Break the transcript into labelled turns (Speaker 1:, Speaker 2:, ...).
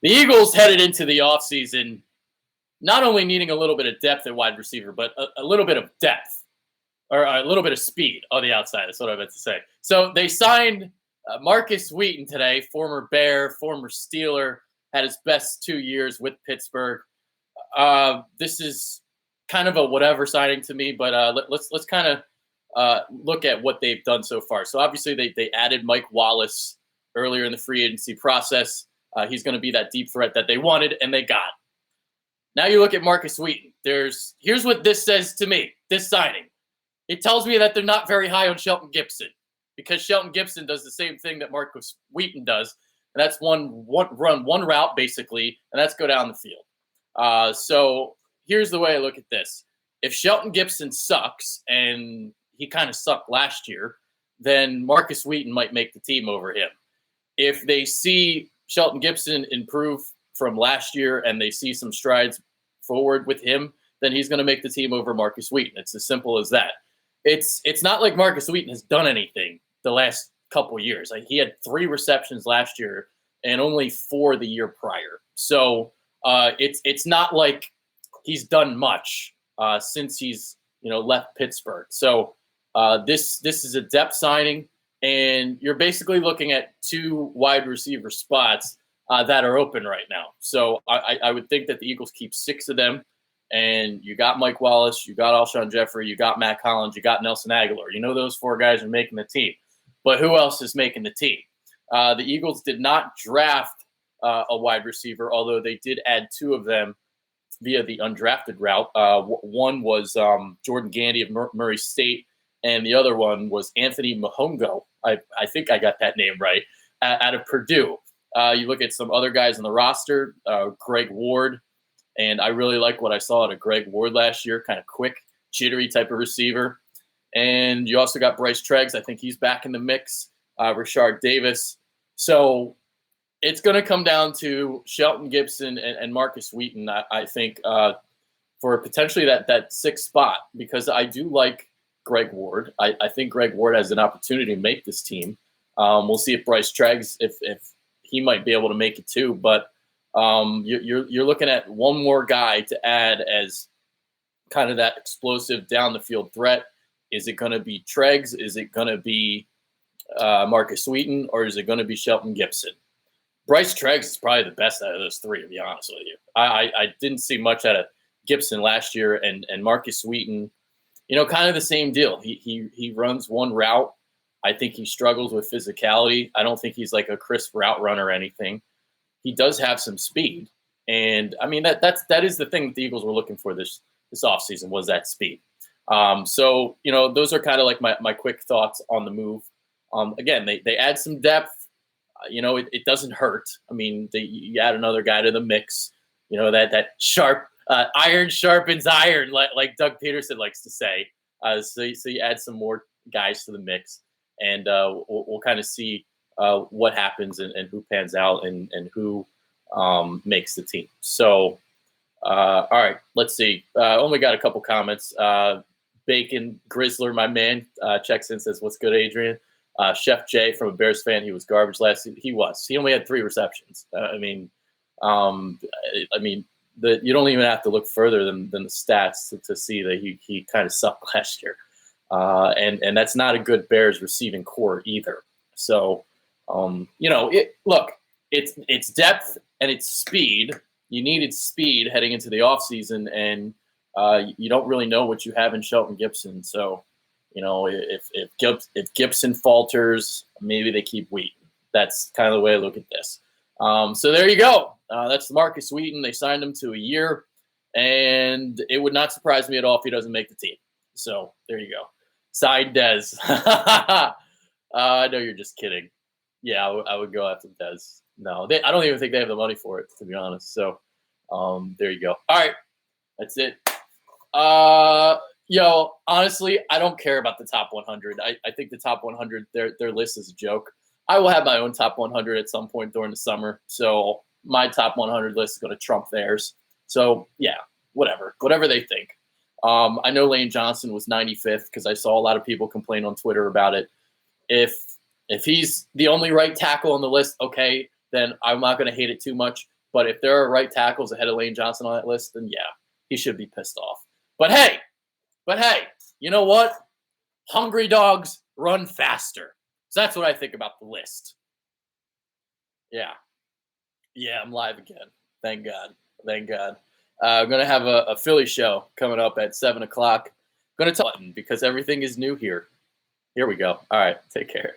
Speaker 1: The Eagles headed into the offseason not only needing a little bit of depth at wide receiver, but a little bit of depth or a little bit of speed on the outside. That's what I meant to say. So they signed Markus Wheaton today, former Bear, former Steeler, had his best 2 years with Pittsburgh. This is kind of a whatever signing to me, but let's kind of look at what they've done so far. So obviously they added Mike Wallace earlier in the free agency process. He's going to be that deep threat that they wanted, and they got. Now you look at Markus Wheaton. Here's what this says to me, this signing. It tells me that they're not very high on Shelton Gibson, because Shelton Gibson does the same thing that Markus Wheaton does, and that's one route, basically, and that's go down the field. So here's the way I look at this. If Shelton Gibson sucks, and he kind of sucked last year, then Markus Wheaton might make the team over him. If they see Shelton Gibson improve from last year and they see some strides forward with him, then he's going to make the team over Markus Wheaton. It's as simple as that. It's not like Markus Wheaton has done anything the last couple of years. Like, he had 3 receptions last year and only 4 the year prior. So it's not like he's done much since he's left Pittsburgh. So this is a depth signing, and you're basically looking at 2 wide receiver spots that are open right now. So I would think that the Eagles keep 6 of them. And you got Mike Wallace, you got Alshon Jeffrey, you got Matt Collins, you got Nelson Aguilar. Those 4 guys are making the team. But who else is making the team? The Eagles did not draft a wide receiver, although they did add 2 of them via the undrafted route. One was Jordan Gandy of Murray State, and the other one was Anthony Mahongo. I think I got that name right, out of Purdue. You look at some other guys on the roster, Greg Ward, and I really like what I saw out of Greg Ward last year, kind of quick, jittery type of receiver. And you also got Bryce Treggs. I think he's back in the mix. Rashard Davis. So it's going to come down to Shelton Gibson and Markus Wheaton, I think, for potentially that 6th spot, because I do like Greg Ward. I think Greg Ward has an opportunity to make this team. We'll see if Bryce Treggs, if he might be able to make it too. But you're looking at one more guy to add as kind of that explosive down the field threat. Is it going to be Treggs? Is it going to be Markus Wheaton, or is it going to be Shelton Gibson? Bryce Treggs is probably the best out of those 3, to be honest with you. I didn't see much out of Gibson last year, and Markus Wheaton, kind of the same deal. He runs one route. I think he struggles with physicality. I don't think he's like a crisp route runner or anything. He does have some speed, and I mean that is the thing that the Eagles were looking for this offseason, was that speed. So those are kind of like my quick thoughts on the move. Again, they add some depth. It doesn't hurt. I mean, you add another guy to the mix. That sharp iron sharpens iron, like Doug Peterson likes to say. So you add some more guys to the mix, and we'll kind of see what happens and who pans out and who makes the team. So, all right, let's see. Only got a couple comments. Bacon Grizzler, my man, checks in, says, "What's good, Adrian?" Chef Jay, from a Bears fan, he was garbage last season. He was. He only had 3 receptions. You don't even have to look further than the stats to see that he kind of sucked last year. And that's not a good Bears receiving core either. So, it's depth and it's speed. You needed speed heading into the offseason, and you don't really know what you have in Shelton Gibson. So, if Gibson falters, maybe they keep Wheaton. That's kind of the way I look at this. So there you go. That's Markus Wheaton. They signed him to a year, and it would not surprise me at all if he doesn't make the team. So there you go. Side Dez. I know you're just kidding. Yeah, I would go after Dez. No, I don't even think they have the money for it, to be honest. So there you go. All right, that's it. Honestly, I don't care about the top 100. I think the top 100, their list is a joke. I will have my own top 100 at some point during the summer. So my top 100 list is going to trump theirs. So, yeah, whatever they think. I know Lane Johnson was 95th because I saw a lot of people complain on Twitter about it. If he's the only right tackle on the list, okay, then I'm not going to hate it too much. But if there are right tackles ahead of Lane Johnson on that list, then yeah, he should be pissed off. But hey, you know what? Hungry dogs run faster. So that's what I think about the list. Yeah. Yeah, I'm live again. Thank God. Thank God. I'm going to have a Philly show coming up at 7 o'clock. Going to talk because everything is new here. Here we go. All right. Take care.